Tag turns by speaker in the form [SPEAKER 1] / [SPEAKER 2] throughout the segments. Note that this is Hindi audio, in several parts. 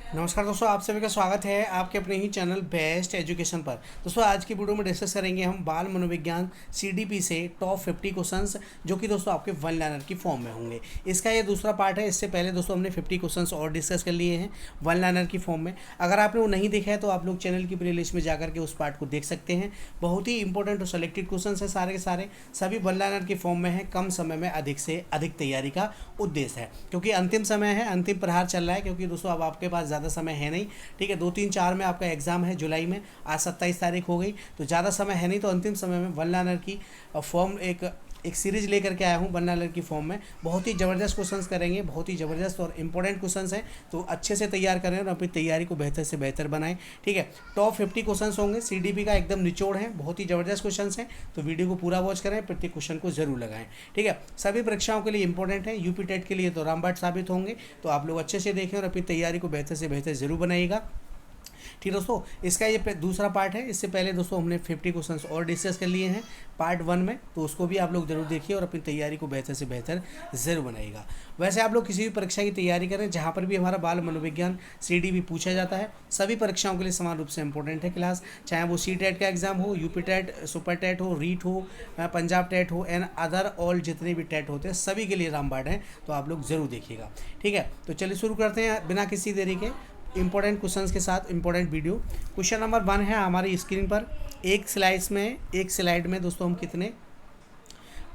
[SPEAKER 1] नमस्कार दोस्तों, आप सभी का स्वागत है आपके अपने ही चैनल बेस्ट एजुकेशन पर। दोस्तों आज की वीडियो में डिस्कस करेंगे हम बाल मनोविज्ञान सीडीपी से टॉप 50 क्वेश्चंस जो कि दोस्तों आपके वन लाइनर की फॉर्म में होंगे। इसका ये दूसरा पार्ट है। इससे पहले दोस्तों हमने 50 क्वेश्चंस और डिस्कस कर लिए हैं वन लाइनर की फॉर्म में। अगर आपने वो नहीं देखा है तो आप लोग चैनल की प्लेलिस्ट में जाकर के उस पार्ट को देख सकते हैं। बहुत ही इंपॉर्टेंट और सेलेक्टेड क्वेश्चन है सारे के सारे, सभी वन लाइनर की फॉर्म में है। कम समय में अधिक से अधिक तैयारी का उद्देश्य है, क्योंकि अंतिम समय है, अंतिम प्रहार चल रहा है। क्योंकि दोस्तों अब आपके पास ज़्यादा समय है नहीं, ठीक है। 2 3 4 में आपका एग्जाम है जुलाई में, आज 27 तारीख हो गई, तो ज़्यादा समय है नहीं। तो अंतिम समय में वन लाइनर की फॉर्म एक सीरीज लेकर के आया हूँ वन लाइनर की फॉर्म में। बहुत ही ज़बरदस्त क्वेश्चंस करेंगे, बहुत ही ज़बरदस्त और इंपॉर्टेंट क्वेश्चंस हैं। तो अच्छे से तैयार करें और अपनी तैयारी को बेहतर से बेहतर बनाएं, ठीक है। टॉप 50 क्वेश्चंस होंगे, सीडीपी का एकदम निचोड़ है, बहुत ही ज़बरदस्त क्वेश्चंस हैं। तो वीडियो को पूरा वॉच करें, प्रत्येक क्वेश्चन को जरूर लगाएं, ठीक है। सभी परीक्षाओं के लिए इंपॉर्टेंट है, यूपी टेट के लिए तो रामबाण साबित होंगे। तो आप लोग अच्छे से देखें और अपनी तैयारी को बेहतर से बेहतर जरूर बनाइएगा, ठीक है दोस्तों। इसका ये दूसरा पार्ट है। इससे पहले दोस्तों हमने 50 क्वेश्चंस और डिस्कस कर लिए हैं पार्ट 1 में, तो उसको भी आप लोग जरूर देखिए और अपनी तैयारी को बेहतर से बेहतर जरूर बनाइएगा। वैसे आप लोग किसी भी परीक्षा की तैयारी करें जहाँ पर भी हमारा बाल मनोविज्ञान सीडीपी पूछा जाता है, सभी परीक्षाओं के लिए समान रूप से इंपॉर्टेंट है क्लास। चाहे वो सी टेट का एग्जाम हो, यूपी टेट, सुपर टेट हो, रीट हो, पंजाब टेट हो एंड अदर ऑल जितने भी टेट होते हैं सभी के लिए रामबाण है। तो आप लोग जरूर देखिएगा, ठीक है। तो चलिए शुरू करते हैं बिना किसी देरी के इंपॉर्टेंट क्वेश्चंस के साथ इंपॉर्टेंट वीडियो। क्वेश्चन नंबर 1 है हमारी स्क्रीन पर। एक स्लाइड में दोस्तों हम कितने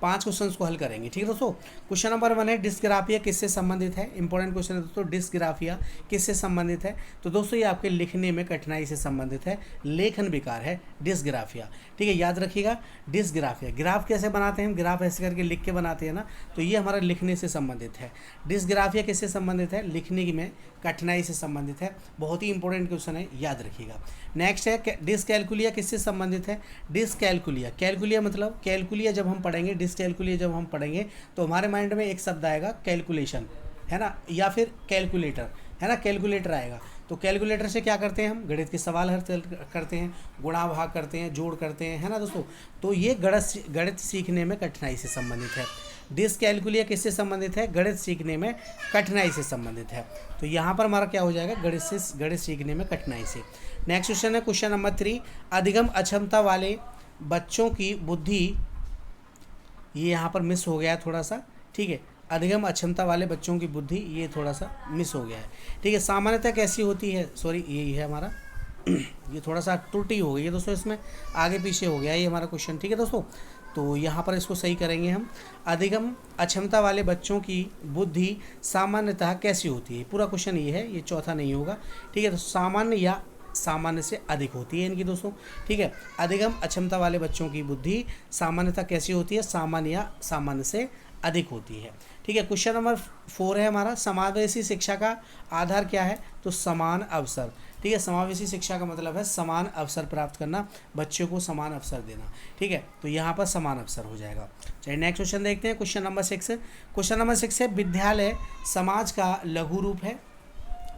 [SPEAKER 1] 5 क्वेश्चंस को हल करेंगे, ठीक है दोस्तों। क्वेश्चन नंबर 1 है डिस्ग्राफिया किससे संबंधित है। इंपॉर्टेंट क्वेश्चन है दोस्तों, डिस्ग्राफिया किससे संबंधित है। तो दोस्तों ये आपके लिखने में कठिनाई से संबंधित है, लेखन विकार है डिस्ग्राफिया, ठीक है। याद रखिएगा डिस्ग्राफिया। ग्राफ कैसे बनाते हैं हम, ग्राफ ऐसे करके लिख के बनाते हैं ना, तो ये हमारा लिखने से संबंधित है। डिस्ग्राफिया किससे संबंधित है, लिखने में कठिनाई से संबंधित है। बहुत ही इंपॉर्टेंट क्वेश्चन है, याद रखिएगा। नेक्स्ट है डिसकैलकुलिया किससे संबंधित है। डिसकैलकुलिया, कैलकुलिया मतलब कैलकुलिया जब हम पढ़ेंगे, डिसकैलकुलिया जब हम पढ़ेंगे तो हमारे माइंड में एक शब्द आएगा कैलकुलेशन, है ना, या फिर कैलकुलेटर, है ना, कैलकुलेटर आएगा। तो कैलकुलेटर से क्या करते हैं हम, गणित के सवाल हल करते हैं, गुणा भाग करते हैं, जोड़ करते हैं, है ना दोस्तों। तो ये गणित सीखने में कठिनाई से संबंधित है। डिसकैलकुलिया किससे संबंधित है, गणित सीखने में कठिनाई से संबंधित है। तो यहाँ पर हमारा क्या हो जाएगा, गणित सीखने में कठिनाई से। नेक्स्ट क्वेश्चन है क्वेश्चन नंबर 3, अधिगम अक्षमता वाले बच्चों की बुद्धि, ये यहाँ पर मिस हो गया है थोड़ा सा, ठीक है। अधिगम अक्षमता वाले बच्चों की बुद्धि ये थोड़ा सा मिस हो गया है, ठीक है। सामान्यतः कैसी होती है, सॉरी यही है हमारा ये थोड़ा सा त्रुटि हो गई है दोस्तों, इसमें आगे पीछे हो गया है ये हमारा क्वेश्चन, ठीक है दोस्तों। तो यहाँ पर इसको सही करेंगे हम। अधिगम अक्षमता वाले बच्चों की बुद्धि सामान्यतः कैसी होती है, पूरा क्वेश्चन ये है, ये चौथा नहीं होगा, ठीक है। तो सामान्य या सामान्य से अधिक होती है इनकी दोस्तों, ठीक है। अधिगम अक्षमता वाले बच्चों की बुद्धि सामान्यतः कैसी होती है, सामान्य या सामान्य से अधिक होती है, ठीक है। क्वेश्चन नंबर 4 है हमारा, समावेशी शिक्षा का आधार क्या है। तो समान अवसर, ठीक है। समावेशी शिक्षा का मतलब है समान अवसर प्राप्त करना, बच्चों को समान अवसर देना, ठीक है। तो यहाँ पर समान अवसर हो जाएगा। चलिए नेक्स्ट क्वेश्चन देखते हैं, क्वेश्चन नंबर 6। क्वेश्चन नंबर 6 है विद्यालय समाज का लघु रूप है,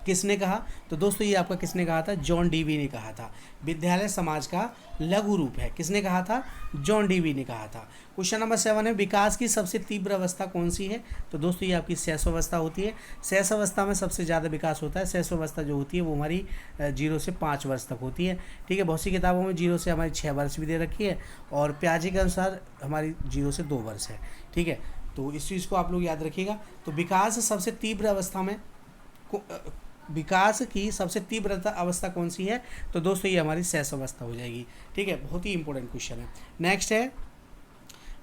[SPEAKER 1] किसने कहा। तो दोस्तों ये आपका किसने कहा था, जॉन डीवी ने कहा था। विद्यालय समाज का लघु रूप है, किसने कहा था, जॉन डीवी ने कहा था। क्वेश्चन नंबर 7 है विकास की सबसे तीव्र अवस्था कौन सी है। तो दोस्तों ये आपकी शैशवावस्था होती है। शैशवावस्था में सबसे ज़्यादा विकास होता है। शैशवावस्था जो होती है वो हमारी 0 से 5 वर्ष तक होती है, ठीक है। बहुत सी किताबों में 0 से हमारी 6 वर्ष भी दे रखी है, और प्याजे के अनुसार हमारी 0 से 2 वर्ष है, ठीक है। तो इस चीज़ को आप लोग याद रखिएगा। तो विकास सबसे तीव्र अवस्था में विकास की सबसे तीव्र अवस्था कौन सी है। तो दोस्तों ये हमारी शैशवावस्था हो जाएगी, ठीक है। बहुत ही इंपॉर्टेंट क्वेश्चन है। नेक्स्ट है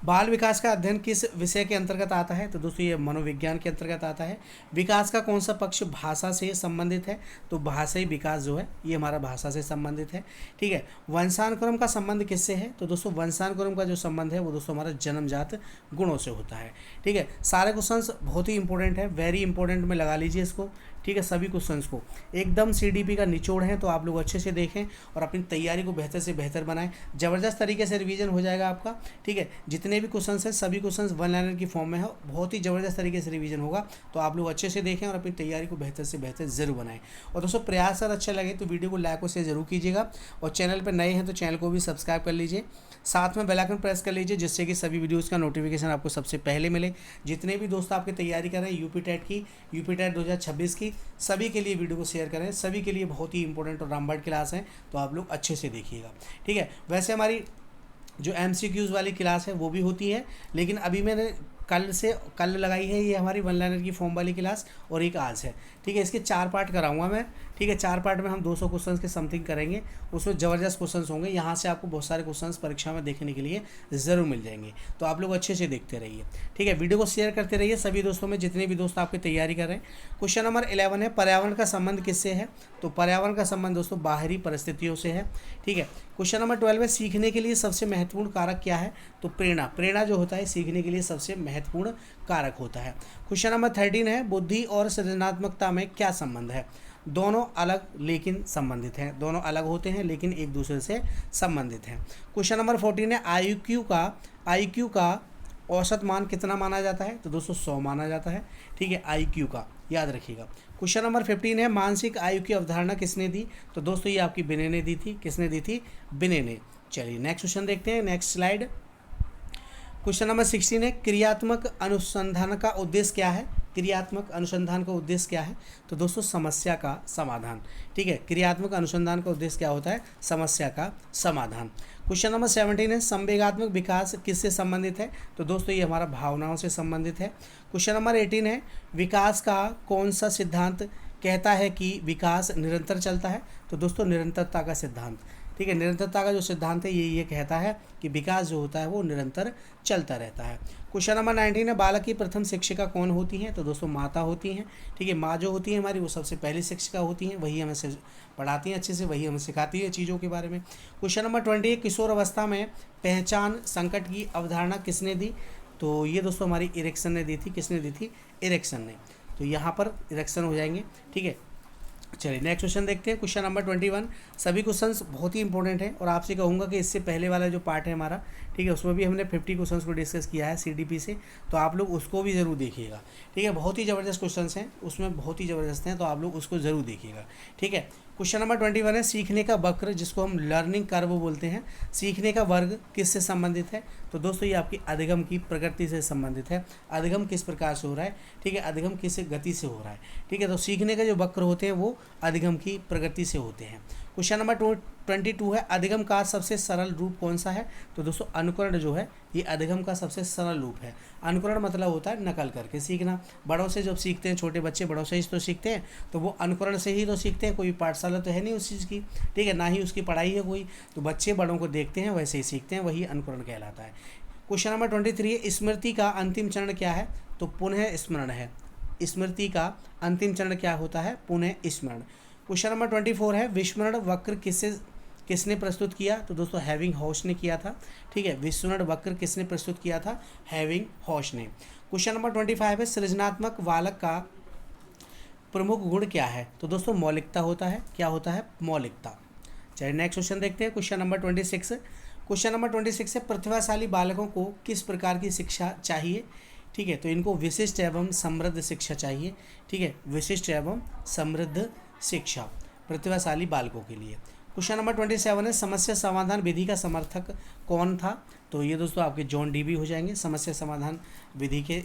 [SPEAKER 1] बाल विकास का अध्ययन किस विषय के अंतर्गत आता है। तो दोस्तों ये मनोविज्ञान के अंतर्गत आता है। विकास का कौन सा पक्ष भाषा से संबंधित है। तो भाषाई विकास जो है ये हमारा भाषा से संबंधित है, ठीक है। वंशानुक्रम का संबंध किससे है। तो दोस्तों वंशानुक्रम का जो संबंध है वो दोस्तों हमारा जन्मजात गुणों से होता है, ठीक है। सारे क्वेश्चंस बहुत ही इंपॉर्टेंट है, वेरी इंपॉर्टेंट में लगा लीजिए इसको, ठीक है। सभी क्वेश्चंस को एकदम सीडीपी का निचोड़ है, तो आप लोग अच्छे से देखें और अपनी तैयारी को बेहतर से बेहतर बनाएं। ज़बरदस्त तरीके से रिवीजन हो जाएगा आपका, ठीक है। जितने जितने भी क्वेश्चन हैं सभी क्वेश्चन वन लाइनर की फॉर्म में है, बहुत ही ज़बरदस्त तरीके से रिवीजन होगा। तो आप लोग अच्छे से देखें और अपनी तैयारी को बेहतर से बेहतर ज़रूर बनाएं। और दोस्तों प्रयास अगर अच्छा लगे तो वीडियो को लाइक और शेयर जरूर कीजिएगा, और चैनल पर नए हैं तो चैनल को भी सब्सक्राइब कर लीजिए, साथ में बेल आइकन प्रेस कर लीजिए, जिससे कि सभी वीडियोज़ का नोटिफिकेशन आपको सबसे पहले मिले। जितने भी दोस्त आपकी तैयारी कर रहे हैं यूपी टेट की, यूपी टेट 2026 की, सभी के लिए वीडियो को शेयर करें, सभी के लिए बहुत ही इंपॉर्टेंट और रामबाण क्लास है, तो आप लोग अच्छे से देखिएगा। ठीक है, वैसे हमारी जो MCQs वाली क्लास है वो भी होती है, लेकिन अभी मैंने कल लगाई है ये हमारी वन लाइनर की फॉर्म वाली क्लास, और एक आज है। ठीक है, इसके 4 पार्ट कराऊंगा मैं। ठीक है, 4 पार्ट में हम 200 क्वेश्चन के समथिंग करेंगे, उसमें ज़बरदस्त क्वेश्चन होंगे। यहाँ से आपको बहुत सारे क्वेश्चन परीक्षा में देखने के लिए ज़रूर मिल जाएंगे, तो आप लोग अच्छे से देखते रहिए। ठीक है, वीडियो को शेयर करते रहिए सभी दोस्तों में, जितने भी दोस्त आपकी तैयारी कर रहे हैं। क्वेश्चन नंबर 11 है, पर्यावरण का संबंध किससे है? तो पर्यावरण का संबंध दोस्तों बाहरी परिस्थितियों से है। ठीक है, क्वेश्चन नंबर 12 है, सीखने के लिए सबसे महत्वपूर्ण कारक क्या है? तो प्रेरणा जो होता है सीखने के लिए सबसे महत्वपूर्ण कारक होता है। क्वेश्चन नंबर 13 है, बुद्धि और सृजनात्मकता में क्या संबंध है? दोनों अलग लेकिन संबंधित हैं, दोनों अलग होते हैं लेकिन एक दूसरे से संबंधित हैं। क्वेश्चन नंबर 14 है, IQ का औसत मान कितना माना जाता है? तो दोस्तों 100 माना जाता है। ठीक है, IQ का याद रखिएगा। क्वेश्चन नंबर 15 है, मानसिक आयु की अवधारणा किसने दी? तो दोस्तों ये आपकी बिने ने दी थी। किसने दी थी? बिने ने। चलिए नेक्स्ट क्वेश्चन देखते हैं, नेक्स्ट स्लाइड। क्वेश्चन नंबर 16 है, क्रियात्मक अनुसंधान का उद्देश्य क्या है? क्रियात्मक अनुसंधान का उद्देश्य क्या है? तो दोस्तों समस्या का समाधान। ठीक है, क्रियात्मक अनुसंधान का उद्देश्य क्या होता है? समस्या का समाधान। क्वेश्चन नंबर 17 है, संवेगात्मक विकास किससे संबंधित है? तो दोस्तों ये हमारा भावनाओं से संबंधित है। क्वेश्चन नंबर 18 है, विकास का कौन सा सिद्धांत कहता है कि विकास निरंतर चलता है? तो दोस्तों निरंतरता का सिद्धांत। ठीक है, निरंतरता का जो सिद्धांत है ये कहता है कि विकास जो होता है वो निरंतर चलता रहता है। क्वेश्चन नंबर 19 है, बालक की प्रथम शिक्षिका कौन होती है? तो दोस्तों माता होती हैं। ठीक है, माँ जो होती है हमारी वो सबसे पहली शिक्षिका होती हैं, वही हमें पढ़ाती हैं अच्छे से, वही हमें सिखाती है चीज़ों के बारे में। क्वेश्चन नंबर 20, किशोर अवस्था में पहचान संकट की अवधारणा किसने दी? तो ये दोस्तों हमारी इरेक्सन ने दी थी। किसने दी थी? इरेक्सन ने। तो यहाँ पर इरेक्सन हो जाएंगे। ठीक है, चलिए नेक्स्ट क्वेश्चन देखते हैं। क्वेश्चन नंबर 21, सभी क्वेश्चंस बहुत ही इंपॉर्टेंट हैं, और आपसे कहूँगा कि इससे पहले वाला जो पार्ट है हमारा, ठीक है, उसमें भी हमने 50 क्वेश्चंस को डिस्कस किया है CDP से, तो आप लोग उसको भी ज़रूर देखिएगा। ठीक है, बहुत ही ज़बरदस्त क्वेश्चंस हैं उसमें, बहुत ही ज़बरदस्त हैं, तो आप लोग उसको ज़रूर देखिएगा। ठीक है, क्वेश्चन नंबर 21 है, सीखने का वक्र जिसको हम लर्निंग कर्व बोलते हैं, सीखने का वर्ग किससे संबंधित है? तो दोस्तों ये आपकी अधिगम की प्रकृति से संबंधित है। अधिगम किस प्रकार से हो रहा है? ठीक है, अधिगम किस गति से हो रहा है? ठीक है, तो सीखने के जो वक्र होते हैं वो अधिगम की प्रगति से होते हैं। क्वेश्चन नंबर 22 है, अधिगम का सबसे सरल रूप कौन सा है? तो दोस्तों अनुकरण जो है ये अधिगम का सबसे सरल रूप है। अनुकरण मतलब होता है नकल करके सीखना। बड़ों से जब सीखते हैं, छोटे बच्चे बड़ों से ही तो सीखते हैं, तो वो अनुकरण से ही तो सीखते हैं। कोई पाठशाला तो है नहीं उस चीज़ की, ठीक है, ना ही उसकी पढ़ाई है कोई, तो बच्चे बड़ों को देखते हैं वैसे ही सीखते हैं, वही अनुकरण कहलाता है। क्वेश्चन नंबर 23 है, स्मृति का अंतिम चरण क्या है? तो पुनः स्मरण है। स्मृति का अंतिम चरण क्या होता है? पुनः स्मरण। क्वेश्चन नंबर 24 है, विस्मरण वक्र किसने प्रस्तुत किया? तो दोस्तों हैविंग हॉश ने किया था। ठीक है, विस्मरण वक्र किसने प्रस्तुत किया था? हैविंग हॉश ने। क्वेश्चन नंबर 25 है, सृजनात्मक बालक का प्रमुख गुण क्या है? तो दोस्तों मौलिकता होता है। क्या होता है? मौलिकता। चलिए नेक्स्ट क्वेश्चन देखते हैं। Question number 26। क्वेश्चन नंबर 26 है, प्रतिभाशाली बालकों को किस प्रकार की शिक्षा चाहिए? ठीक है, तो इनको विशिष्ट एवं समृद्ध शिक्षा चाहिए। ठीक है, विशिष्ट एवं समृद्ध शिक्षा प्रतिभाशाली बालकों के लिए। क्वेश्चन नंबर 27 है, समस्या समाधान विधि का समर्थक कौन था? तो ये दोस्तों आपके जॉन डीवी हो जाएंगे, समस्या समाधान विधि के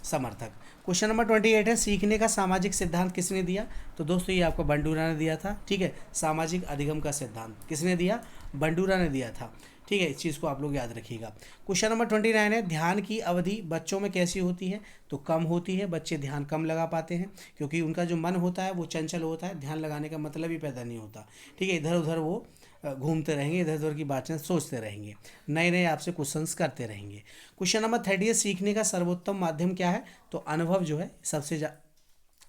[SPEAKER 1] समर्थक। क्वेश्चन नंबर 28 है, सीखने का सामाजिक सिद्धांत किसने दिया? तो दोस्तों ये आपको बंडूरा ने दिया था। ठीक है, सामाजिक अधिगम का सिद्धांत किसने दिया? बंडूरा ने दिया था। ठीक है, इस चीज़ को आप लोग याद रखिएगा। क्वेश्चन नंबर 29 है, ध्यान की अवधि बच्चों में कैसी होती है? तो कम होती है। बच्चे ध्यान कम लगा पाते हैं क्योंकि उनका जो मन होता है वो चंचल होता है, ध्यान लगाने का मतलब ही पैदा नहीं होता। ठीक है, इधर उधर वो घूमते रहेंगे, इधर उधर की बातें सोचते रहेंगे, नए नए आपसे क्वेश्चंस करते रहेंगे। क्वेश्चन नंबर 30 है, सीखने का सर्वोत्तम माध्यम क्या है? तो अनुभव जो है सबसे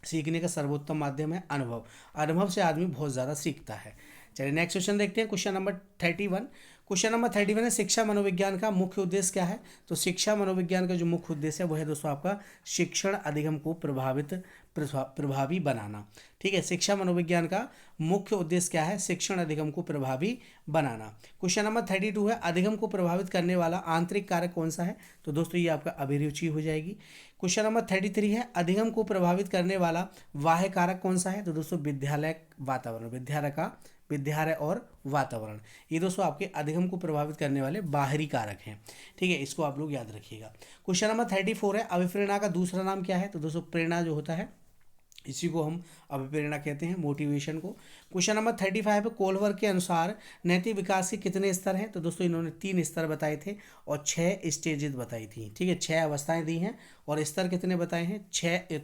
[SPEAKER 1] सीखने का सर्वोत्तम माध्यम है अनुभव। अनुभव से आदमी बहुत ज़्यादा सीखता है। चलिए नेक्स्ट क्वेश्चन देखते हैं। Question number 31। क्वेश्चन नंबर 31 है, शिक्षा मनोविज्ञान का मुख्य उद्देश्य क्या है? तो शिक्षा मनोविज्ञान का जो मुख्य उद्देश्य है वो है दोस्तों आपका शिक्षण अधिगम को प्रभावी बनाना। ठीक है, शिक्षा मनोविज्ञान का मुख्य उद्देश्य क्या है? शिक्षण अधिगम को प्रभावी बनाना। क्वेश्चन नंबर 32 है, अधिगम को प्रभावित करने वाला आंतरिक कारक कौन सा है? तो दोस्तों ये आपका अभिरुचि हो जाएगी। क्वेश्चन नंबर 33 है, अधिगम को प्रभावित करने वाला बाह्य कारक कौन सा है? तो दोस्तों विद्यालय वातावरण, विद्यालय और वातावरण, ये दोस्तों आपके अधिगम को प्रभावित करने वाले बाहरी कारक हैं। ठीक है, इसको आप लोग याद रखिएगा। क्वेश्चन नंबर 34 है, अभिप्रेरणा का दूसरा नाम क्या है? तो दोस्तों प्रेरणा जो होता है इसी को हम अभिप्रेरणा कहते हैं, मोटिवेशन को। क्वेश्चन नंबर 35 है, कोलवर के अनुसार नैतिक विकास के कितने स्तर हैं? तो दोस्तों इन्होंने 3 स्तर बताए थे और 6 स्टेजेस बताई थी। ठीक है, 6 अवस्थाएं दी हैं और स्तर कितने बताए हैं?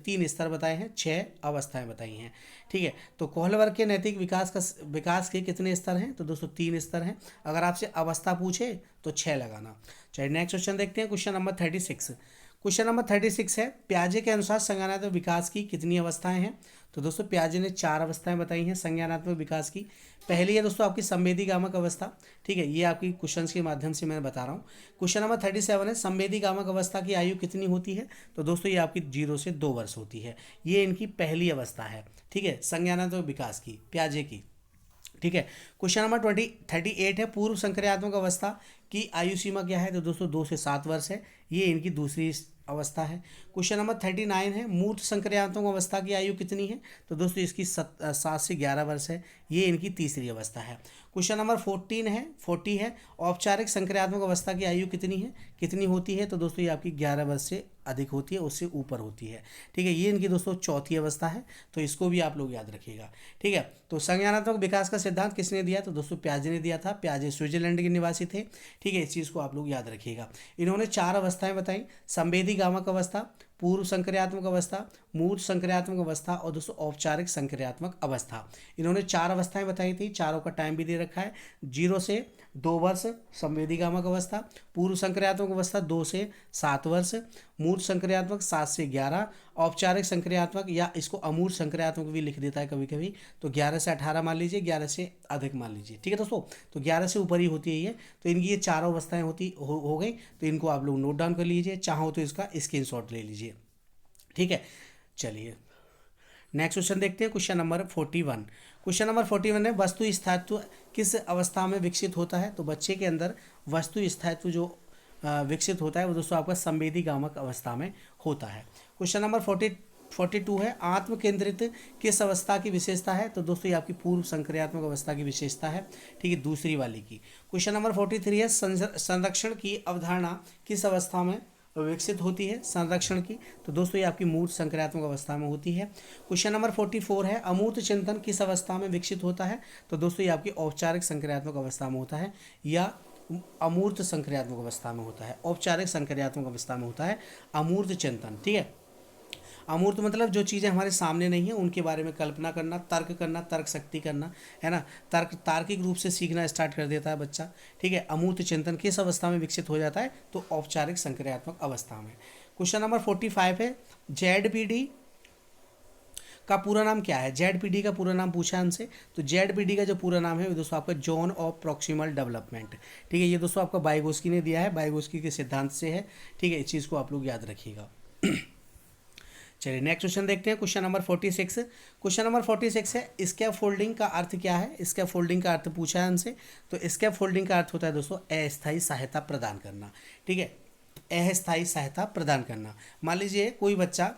[SPEAKER 1] 3 स्तर बताए हैं, 6 अवस्थाएं बताई हैं। ठीक है, तो कोहलवर के नैतिक विकास के कितने स्तर हैं? तो दोस्तों 3 स्तर हैं। अगर आपसे अवस्था पूछे तो 6 लगाना। चलिए नेक्स्ट क्वेश्चन देखते हैं, क्वेश्चन नंबर 36। क्वेश्चन नंबर 36 है, पियाजे के अनुसार संज्ञानात्मक विकास की कितनी अवस्थाएं हैं? तो दोस्तों पियाजे ने 4 अवस्थाएं बताई हैं संज्ञानात्मक विकास की। पहली है दोस्तों आपकी संवेदीगामक अवस्था। ठीक है, ये आपकी क्वेश्चंस के माध्यम से मैं बता रहा हूँ। क्वेश्चन नंबर 37 है, संवेदीगामक अवस्था की आयु कितनी होती है? तो दोस्तों ये आपकी 0 से 2 वर्ष होती है। ये इनकी पहली अवस्था है। ठीक है, संज्ञानात्मक विकास की, पियाजे की। ठीक है, क्वेश्चन नंबर 38 है, पूर्व संक्रियात्मक अवस्था की आयु सीमा क्या है? तो दोस्तों 2 से 7 वर्ष है। ये इनकी दूसरी अवस्था है। क्वेश्चन नंबर 39 है, मूर्त संक्रियात्मक अवस्था की आयु कितनी है? तो दोस्तों इसकी 7 से 11 वर्ष है। ये इनकी तीसरी अवस्था है। क्वेश्चन नंबर 40 है, औपचारिक संक्रियात्मक अवस्था की आयु कितनी होती है? तो दोस्तों ये आपकी 11 वर्ष से अधिक होती है, उससे ऊपर होती है। ठीक है, ये इनकी दोस्तों चौथी अवस्था है, तो इसको भी आप लोग याद रखिएगा। ठीक है, तो संज्ञानात्मक विकास का सिद्धांत किसने दिया? तो दोस्तों पियाजे ने दिया था। पियाजे स्विट्जरलैंड के निवासी थे। ठीक है, इस चीज़ को आप लोग याद रखिएगा। इन्होंने 4 अवस्थाएं बताई, संवेदीगामक अवस्था, पूर्व संक्रियात्मक अवस्था, मूर्त संक्रियात्मक अवस्था और दोस्तों औपचारिक संक्रियात्मक अवस्था। इन्होंने 4 अवस्थाएं बताई थी, चारों का टाइम भी दे रखा है। 0 से 2 वर्ष संवेदीगामक अवस्था, पूर्व संक्रियात्मक अवस्था 2 से 7 वर्ष, मूर्त संक्रियात्मक 7 से 11, औपचारिक संक्रियात्मक या इसको अमूर्त संक्रियात्मक भी लिख देता है कभी कभी, तो 11 से 18 मान लीजिए, 11 से अधिक मान लीजिए। ठीक है दोस्तों, तो 11 से ऊपर ही होती है ये। तो इनकी ये चारों अवस्थाएं हो गई, तो इनको आप लोग नोट डाउन कर लीजिए, चाहो तो इसका स्क्रीनशॉट ले लीजिए। ठीक है, चलिए नेक्स्ट क्वेश्चन देखते हैं, क्वेश्चन नंबर 41। क्वेश्चन नंबर 41 है, वस्तु स्थायित्व किस अवस्था में विकसित होता है? तो बच्चे के अंदर वस्तु स्थायित्व जो विकसित होता है वो दोस्तों आपका संवेदीगामक अवस्था में होता है। क्वेश्चन नंबर 42 है, आत्म केंद्रित किस अवस्था की विशेषता है? तो दोस्तों ये आपकी पूर्व संक्रियात्मक अवस्था की विशेषता है। ठीक है, दूसरी वाली की। क्वेश्चन नंबर 43 है, संरक्षण की अवधारणा किस अवस्था में विकसित होती है? संरक्षण की, तो दोस्तों ये आपकी मूर्त संक्रियात्मक अवस्था में होती है। क्वेश्चन नंबर 44 है, अमूर्त चिंतन किस अवस्था में विकसित होता है? तो दोस्तों ये आपकी औपचारिक संक्रियात्मक अवस्था में होता है या अमूर्त संक्रियात्मक अवस्था में होता है। औपचारिक संक्रियात्मक अवस्था में होता है अमूर्त चिंतन। ठीक है, अमूर्त मतलब जो चीज़ें हमारे सामने नहीं है उनके बारे में कल्पना करना, तर्क शक्ति करना, है ना। तार्किक रूप से सीखना स्टार्ट कर देता है बच्चा। ठीक है, अमूर्त चिंतन किस अवस्था में विकसित हो जाता है? तो औपचारिक संक्रियात्मक अवस्था में। क्वेश्चन नंबर 45 है, जेडपीडी का पूरा नाम क्या है? जेडपीडी का पूरा नाम पूछा है हमसे, तो जेडपीडी का जो पूरा नाम है वो दोस्तों आपका जोन ऑफ प्रॉक्सिमल डेवलपमेंट। ठीक है, ये दोस्तों आपका वाइगोस्की ने दिया है, वाइगोस्की के सिद्धांत से है। ठीक है, इस चीज़ को आप लोग याद रखिएगा। चलिए नेक्स्ट क्वेश्चन देखते हैं, क्वेश्चन नंबर 46। क्वेश्चन नंबर 46 है, स्कैप फोल्डिंग का अर्थ क्या है? स्कैप फोल्डिंग का अर्थ पूछा है हमसे, तो स्कैप फोल्डिंग का अर्थ होता है दोस्तों अस्थायी सहायता प्रदान करना। ठीक है, अस्थायी सहायता प्रदान करना। मान लीजिए कोई बच्चा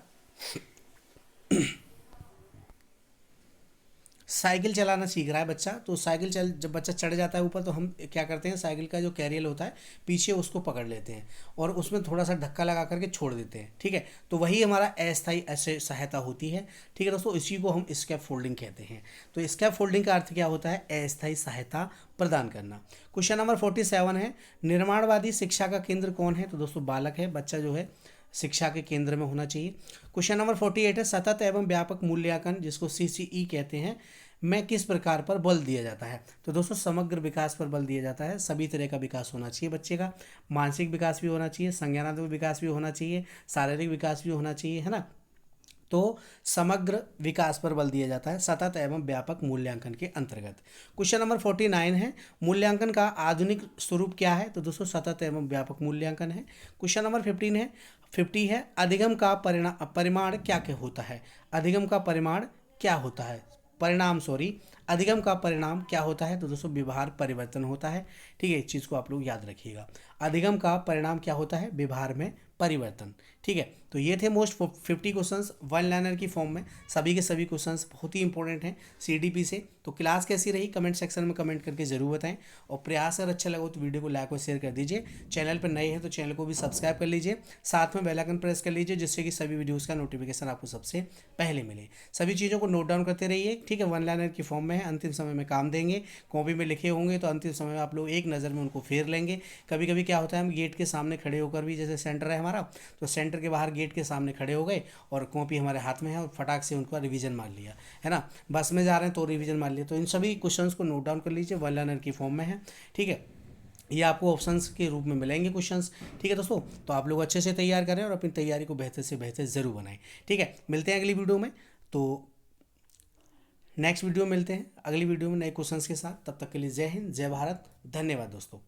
[SPEAKER 1] साइकिल चलाना सीख रहा है बच्चा, तो जब बच्चा चढ़ जाता है ऊपर, तो हम क्या करते हैं, साइकिल का जो कैरियल होता है पीछे उसको पकड़ लेते हैं और उसमें थोड़ा सा धक्का लगा करके छोड़ देते हैं। ठीक है, तो वही हमारा अस्थायी ऐसे सहायता होती है। ठीक है दोस्तों, इसी को हम स्कैप फोल्डिंग कहते हैं। तो स्कैप फोल्डिंग का अर्थ क्या होता है? अस्थायी सहायता प्रदान करना। क्वेश्चन नंबर 47 है, निर्माणवादी शिक्षा का केंद्र कौन है? तो दोस्तों बालक है, बच्चा जो है शिक्षा के केंद्र में होना चाहिए। क्वेश्चन नंबर 48 है, सतत एवं व्यापक मूल्यांकन जिसको सीसीई कहते हैं में किस प्रकार पर बल दिया जाता है? तो दोस्तों समग्र विकास पर बल दिया जाता है। सभी तरह का विकास होना चाहिए बच्चे का, मानसिक विकास भी होना चाहिए, संज्ञानात्मक विकास भी होना चाहिए, शारीरिक विकास भी होना चाहिए, है ना। तो समग्र विकास पर बल दिया जाता है सतत एवं व्यापक मूल्यांकन के अंतर्गत। क्वेश्चन नंबर 49 है, मूल्यांकन का आधुनिक स्वरूप क्या है? तो दोस्तों सतत एवं व्यापक मूल्यांकन है। क्वेश्चन नंबर 15 है, 50 है। अधिगम का परिमाण क्या क्या होता है? अधिगम का परिमाण क्या होता है? परिणाम, सॉरी, अधिगम का परिणाम क्या होता है? तो दोस्तों व्यवहार परिवर्तन होता है। ठीक है, इस चीज़ को आप लोग याद रखिएगा। अधिगम का परिणाम क्या होता है? व्यवहार में परिवर्तन। ठीक है, तो ये थे मोस्ट 50 क्वेश्चंस वन लाइनर की फॉर्म में। सभी के सभी क्वेश्चंस बहुत ही इंपॉर्टेंट हैं सीडीपी से। तो क्लास कैसी रही कमेंट सेक्शन में कमेंट करके जरूर बताएं, और प्रयास अगर अच्छा लगा तो वीडियो को लाइक और शेयर कर दीजिए। चैनल पर नए हैं तो चैनल को भी सब्सक्राइब कर लीजिए, साथ में बेल आइकन प्रेस कर लीजिए, जिससे कि सभी वीडियोज़ का नोटिफिकेशन आपको सबसे पहले मिले। सभी चीज़ों को नोट डाउन करते रहिए। ठीक है, वन लाइनर की फॉर्म में है, अंतिम समय में काम देंगे। कॉपी में लिखे होंगे तो अंतिम समय में आप लोग एक नज़र में उनको फेर लेंगे। कभी कभी क्या होता है, हम गेट के सामने खड़े होकर भी, जैसे सेंटर है हमारा, तो सेंटर के बाहर गेट के सामने खड़े हो गए और कॉपी हमारे हाथ में है और फटाक से उनका रिवीजन मार लिया, है ना। बस में जा रहे हैं तो रिवीजन मार लिया। तो इन सभी क्वेश्चंस को नोट डाउन कर लीजिए, वन लाइनर की फॉर्म में है। ठीक है, ये आपको ऑप्शंस के रूप में मिलेंगे क्वेश्चंस। ठीक है दोस्तों, तो आप लोग अच्छे से तैयार करें और अपनी तैयारी को बेहतर से बेहतर ज़रूर बनाएं। ठीक है, मिलते हैं अगली वीडियो में। तो नेक्स्ट वीडियो में मिलते हैं अगली वीडियो में नए क्वेश्चंस के साथ। तब तक के लिए जय हिंद, जय भारत, धन्यवाद दोस्तों।